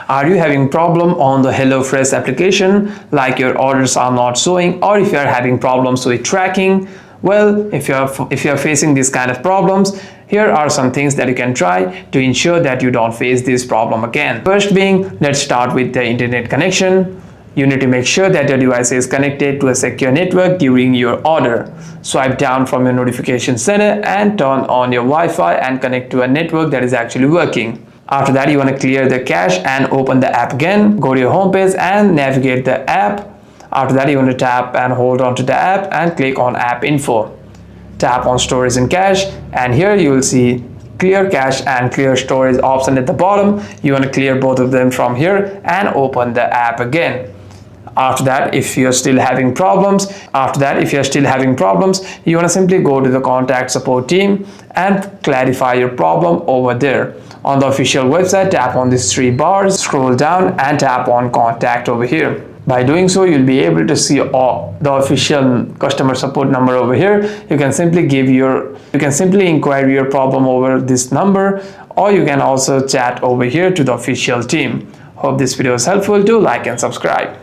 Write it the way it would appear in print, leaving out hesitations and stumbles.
Are you having problem on the HelloFresh application, like your orders are not showing, or if you are having problems with tracking? Well, if you are facing these kind of problems, here are some things that you can try to ensure that you don't face this problem again. First being, let's start with the internet connection. You need to make sure that your device is connected to a secure network during your order. Swipe down from your notification center and turn on your Wi-Fi and connect to a network that is actually working. After that, you want to clear the cache and open the app again. Go to your home page and navigate the app. After that, you want to tap and hold on to the app and click on App Info. Tap on Storage and Cache, and here you will see Clear Cache and Clear Storage option at the bottom. You want to clear both of them from here and open the app again. After that, if you're still having problems, you want to simply go to the contact support team and clarify your problem over there. On the official website, tap on these three bars, scroll down and tap on contact over here. By doing so, you'll be able to see the official customer support number over here. You can simply inquire your problem over this number, or you can also chat over here to the official team. Hope this video is helpful. Do like and subscribe.